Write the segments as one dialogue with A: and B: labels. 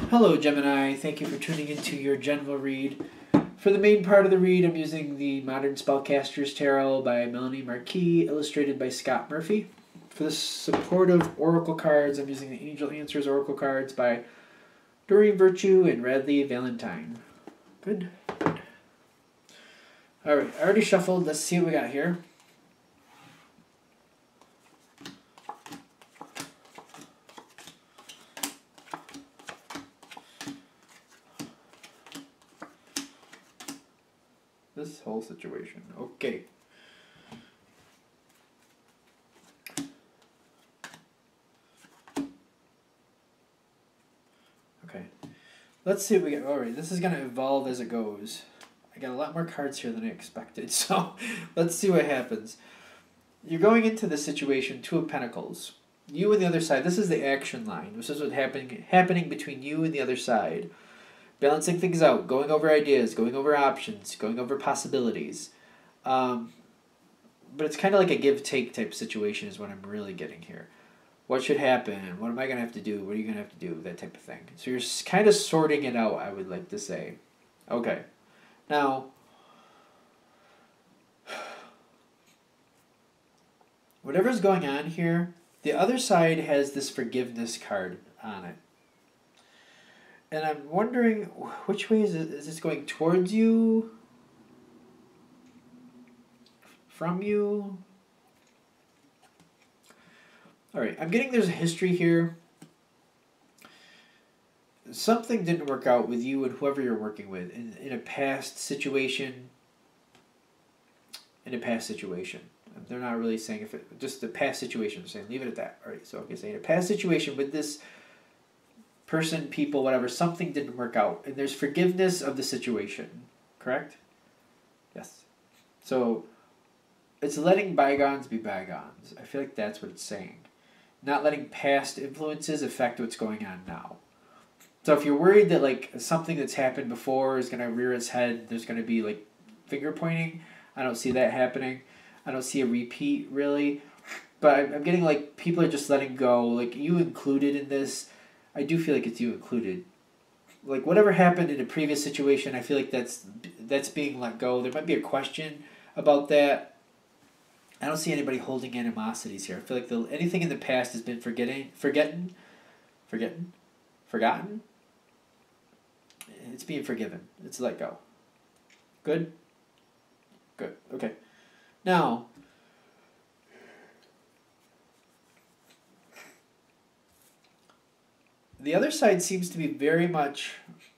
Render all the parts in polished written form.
A: Hello, Gemini. Thank you for tuning into your general read. For the main part of the read, I'm using the Modern Spellcaster's Tarot by Melanie Marquis, illustrated by Scott Murphy. For the supportive oracle cards, I'm using the Angel Answers oracle cards by Doreen Virtue and Radley Valentine. Good. Alright, I already shuffled. Let's see what we got here. This whole situation. Okay. Okay. Let's see what we get. Alright, this is going to evolve as it goes. I got a lot more cards here than I expected, so let's see what happens. You're going into this situation, Two of Pentacles. You and the other side, this is the action line. This is what's happening between you and the other side. Balancing things out, going over ideas, going over options, going over possibilities. But it's kind of like a give-take type situation is what I'm really getting here. What should happen? What am I going to have to do? What are you going to have to do? That type of thing. So you're kind of sorting it out, I would like to say. Okay. Now, whatever's going on here, the other side has this forgiveness card on it. And I'm wondering, which way is it? Is this going towards you? From you? Alright, I'm getting there's a history here. Something didn't work out with you and whoever you're working with in a past situation. They're not really saying if it, just the past situation. They're saying leave it at that. Alright, so okay, saying a past situation with this person, people, whatever, something didn't work out. And there's forgiveness of the situation. Correct? Yes. So, it's letting bygones be bygones. I feel like that's what it's saying. Not letting past influences affect what's going on now. So if you're worried that like something that's happened before is going to rear its head, there's going to be like finger pointing, I don't see that happening. I don't see a repeat really. But I'm getting like people are just letting go. Like you included in this, I do feel like it's you included. Like whatever happened in a previous situation, I feel like that's being let go. There might be a question about that. I don't see anybody holding animosities here. I feel like anything in the past has been forgotten. It's being forgiven. It's let go. Good? Good. Okay. Now, the other side seems to be very much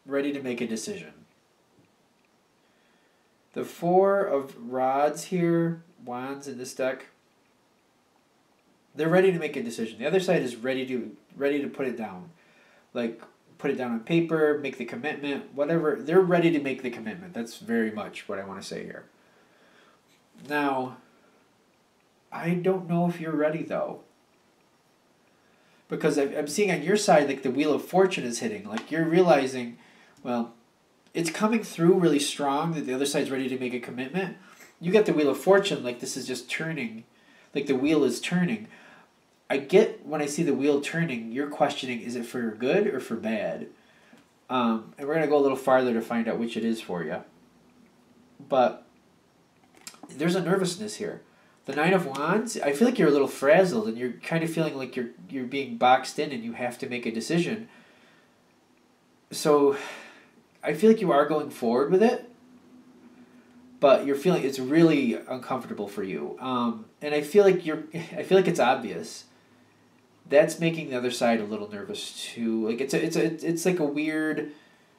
A: ready to make a decision. The Four of Rods here, Wands in this deck, they're ready to make a decision. The other side is ready to put it down. Like, put it down on paper, make the commitment, whatever. They're ready to make the commitment. That's very much what I want to say here. Now, I don't know if you're ready, though. Because I'm seeing on your side, like, the Wheel of Fortune is hitting. Like, you're realizing, well, it's coming through really strong that the other side's ready to make a commitment. You get the Wheel of Fortune, like, this is just turning. Like, the wheel is turning. I get when I see the wheel turning, you're questioning, is it for good or for bad? And we're going to go a little farther to find out which it is for you. But there's a nervousness here. The Nine of Wands, I feel like you're a little frazzled and you're kind of feeling like you're being boxed in and you have to make a decision. So I feel like you are going forward with it, but you're feeling it's really uncomfortable for you. And I feel like it's obvious. That's making the other side a little nervous too. Like it's like a weird.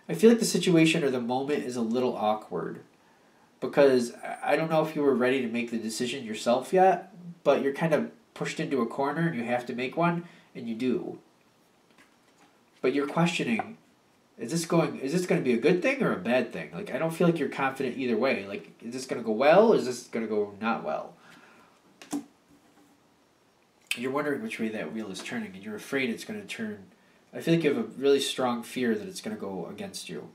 A: I feel like the situation or the moment is a little awkward, because I don't know if you were ready to make the decision yourself yet, but you're kind of pushed into a corner and you have to make one, and you do. But you're questioning, is this going to be a good thing or a bad thing? Like I don't feel like you're confident either way. Like is this going to go well or is this going to go not well? You're wondering which way that wheel is turning, and you're afraid it's going to turn. I feel like you have a really strong fear that it's going to go against you.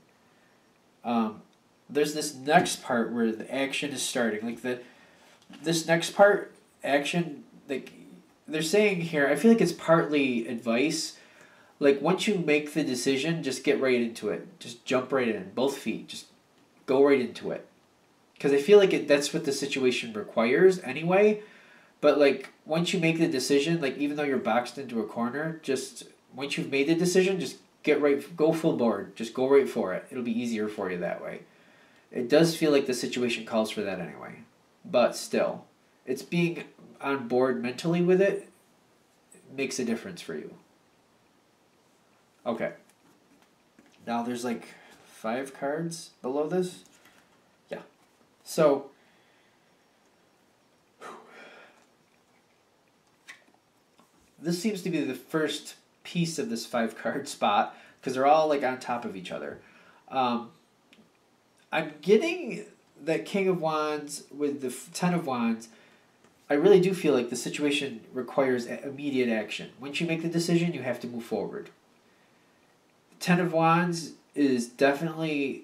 A: There's this next part where the action is starting. Like this next part, action, like they're saying here, I feel like it's partly advice. Like, once you make the decision, just get right into it. Just jump right in, both feet. Just go right into it. Because I feel like that's what the situation requires anyway. But, like, once you make the decision, like, even though you're boxed into a corner, just, once you've made the decision, just go full board. Just go right for it. It'll be easier for you that way. It does feel like the situation calls for that anyway. But still, it's being on board mentally with it makes a difference for you. Okay. Now there's like 5 cards below this. Yeah. So, this seems to be the first piece of this 5 card spot because they're all like on top of each other. I'm getting that King of Wands with the Ten of Wands. I really do feel like the situation requires immediate action. Once you make the decision, you have to move forward. Ten of Wands is definitely,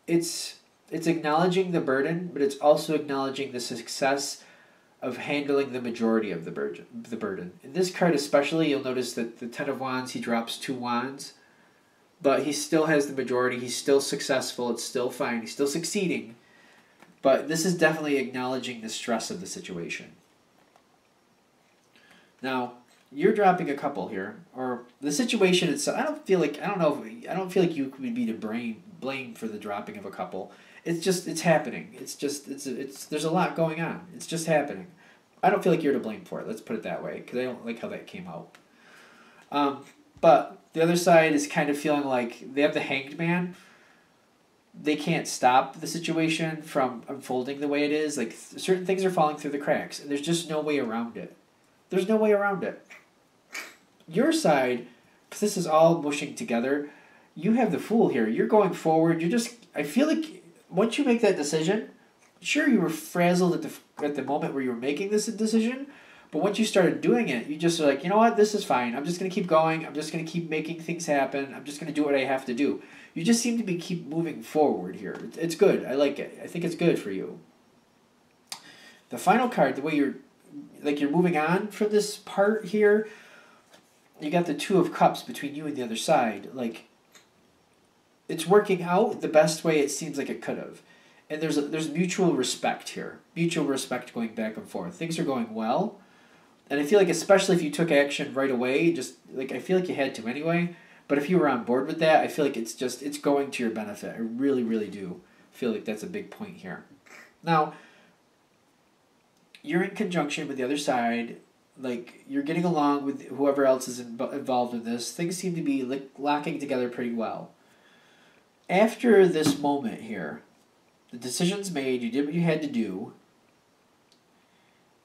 A: it's acknowledging the burden, but it's also acknowledging the success of handling the majority of the burden. In this card especially, you'll notice that the Ten of Wands, he drops 2 wands, but he still has the majority. He's still successful. It's still fine. He's still succeeding. But this is definitely acknowledging the stress of the situation. Now, you're dropping a couple here, or the situation itself. I don't feel like you could be to blame for the dropping of a couple. It's happening. There's a lot going on. It's just happening. I don't feel like you're to blame for it. Let's put it that way, because I don't like how that came out. But the other side is kind of feeling like they have the Hanged Man. They can't stop the situation from unfolding the way it is. Like, certain things are falling through the cracks, and there's just no way around it. There's no way around it. Your side, because this is all mushing together, you have the Fool here. You're going forward. I feel like once you make that decision, sure, you were frazzled at the moment where you were making this decision, but once you started doing it, you just are like, you know what, this is fine. I'm just going to keep going. I'm just going to keep making things happen. I'm just going to do what I have to do. You just seem to keep moving forward here. It's good. I like it. I think it's good for you. The final card, the way you're moving on from this part here, you got the Two of Cups between you and the other side. Like, it's working out the best way it seems like it could have. And there's mutual respect here. Mutual respect going back and forth. Things are going well. And I feel like, especially if you took action right away, I feel like you had to anyway. But if you were on board with that, I feel like it's going to your benefit. I really, really do feel like that's a big point here. Now, you're in conjunction with the other side. Like, you're getting along with whoever else is involved in this. Things seem to be locking together pretty well. After this moment here, the decision's made, you did what you had to do.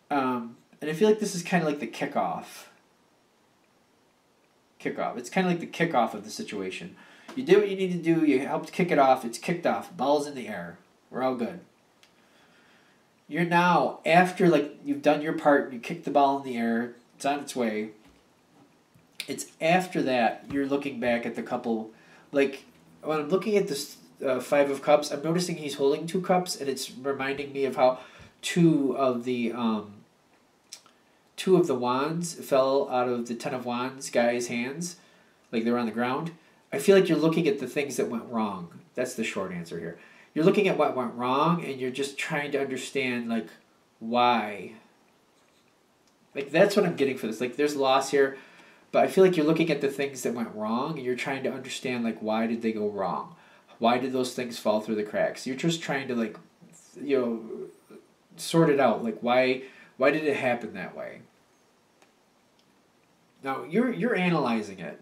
A: And I feel like this is kind of like the kickoff. It's kind of like the kickoff of the situation. You did what you needed to do. You helped kick it off. It's kicked off. Ball's in the air. We're all good. You're now, after you've done your part, you kicked the ball in the air. It's on its way. It's after that you're looking back at the couple. Like, when I'm looking at this 5 of Cups, I'm noticing he's holding 2 cups, and it's reminding me of how two of the wands fell out of the Ten of Wands guy's hands, like they were on the ground. I feel like you're looking at the things that went wrong. That's the short answer here. You're looking at what went wrong, and you're just trying to understand, like, why. Like, that's what I'm getting for this. Like, there's loss here, but I feel like you're looking at the things that went wrong, and you're trying to understand, like, why did they go wrong? Why did those things fall through the cracks? You're just trying to, sort it out. Like, why did it happen that way? Now, you're analyzing it.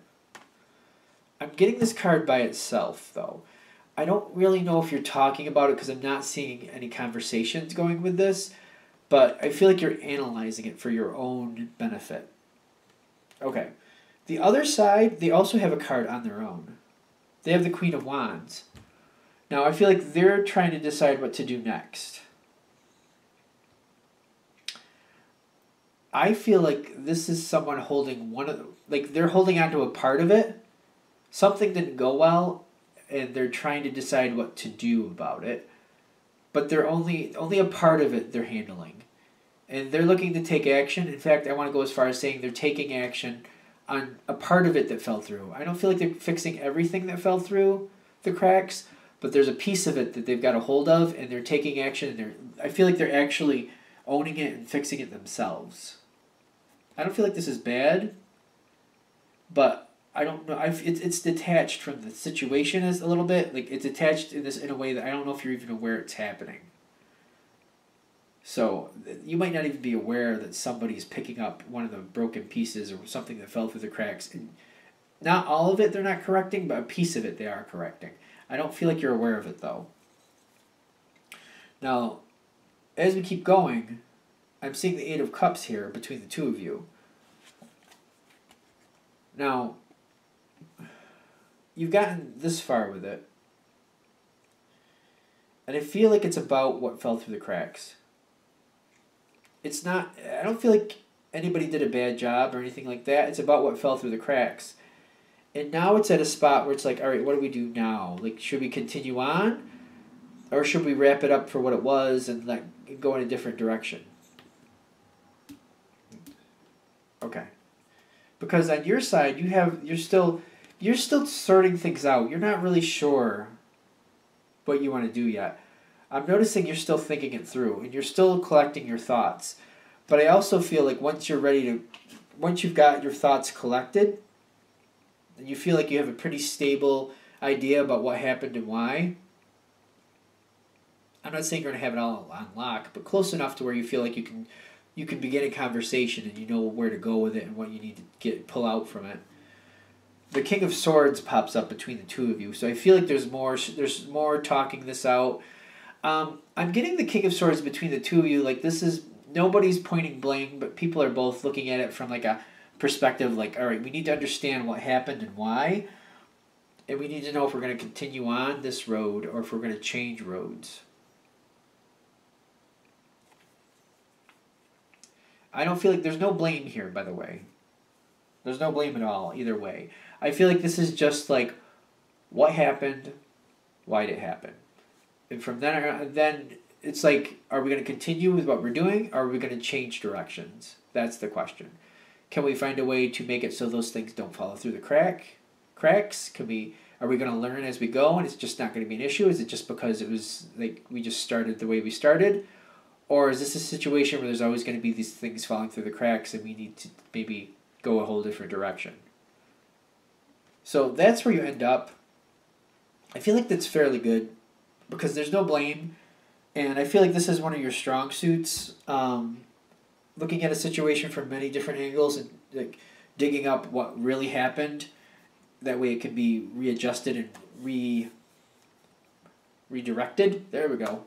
A: I'm getting this card by itself, though. I don't really know if you're talking about it because I'm not seeing any conversations going with this, but I feel like you're analyzing it for your own benefit. Okay. The other side, they also have a card on their own. They have the Queen of Wands. Now, I feel like they're trying to decide what to do next. I feel like this is someone holding they're holding on to a part of it. Something didn't go well, and they're trying to decide what to do about it. But they're only a part of it they're handling. And they're looking to take action. In fact, I want to go as far as saying they're taking action on a part of it that fell through. I don't feel like they're fixing everything that fell through the cracks, but there's a piece of it that they've got a hold of, and they're taking action. I feel like they're actually owning it and fixing it themselves. I don't feel like this is bad, but I don't know. It's detached from the situation as a little bit. Like it's attached in a way that I don't know if you're even aware it's happening. So you might not even be aware that somebody's picking up one of the broken pieces or something that fell through the cracks. And not all of it they're not correcting, but a piece of it they are correcting. I don't feel like you're aware of it though. Now, as we keep going, I'm seeing the Eight of Cups here between the two of you. Now, you've gotten this far with it, and I feel like it's about what fell through the cracks. It's not, I don't feel like anybody did a bad job or anything like that. It's about what fell through the cracks. And now it's at a spot where it's like, all right, what do we do now? Like, should we continue on? Or should we wrap it up for what it was and like go in a different direction? Okay. Because on your side, you're still sorting things out. You're not really sure what you want to do yet. I'm noticing you're still thinking it through, and you're still collecting your thoughts. But I also feel like once you've got your thoughts collected, and you feel like you have a pretty stable idea about what happened and why, I'm not saying you're going to have it all on lock, but close enough to where you feel like you can begin a conversation and you know where to go with it and what you need to pull out from it. The King of Swords pops up between the two of you, so I feel like there's more talking this out. I'm getting the King of Swords between the two of you. Like this is nobody's pointing blame, but people are both looking at it from like a perspective. Like, all right, we need to understand what happened and why, and we need to know if we're going to continue on this road or if we're going to change roads. I don't feel like there's no blame here. By the way, there's no blame at all either way. I feel like this is just like what happened, why did it happen. And from then it's like, are we going to continue with what we're doing, or are we going to change directions? That's the question. Can we find a way to make it so those things don't fall through the cracks? Are we going to learn as we go, and it's just not going to be an issue? Is it just because it was like we just started the way we started, or is this a situation where there's always going to be these things falling through the cracks, and we need to maybe go a whole different direction? So that's where you end up. I feel like that's fairly good, because there's no blame, and I feel like this is one of your strong suits, looking at a situation from many different angles and like digging up what really happened. That way it can be readjusted and redirected. There we go.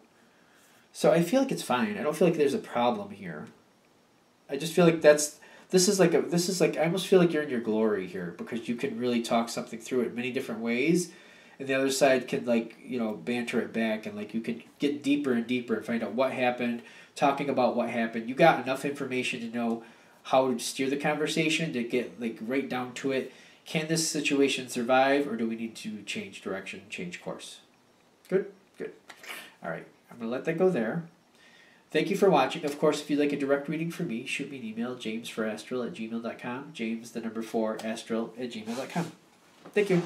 A: So I feel like it's fine. I don't feel like there's a problem here. I just feel like this is like I almost feel like you're in your glory here, because you can really talk something through it many different ways. And the other side can banter it back, and you could get deeper and deeper and find out what happened, talking about what happened. You got enough information to know how to steer the conversation, to get right down to it. Can this situation survive, or do we need to change direction, change course? Good? Good. All right. I'm going to let that go there. Thank you for watching. Of course, if you'd like a direct reading from me, shoot me an email, jamesforastral@gmail.com, james4astral@gmail.com. Thank you.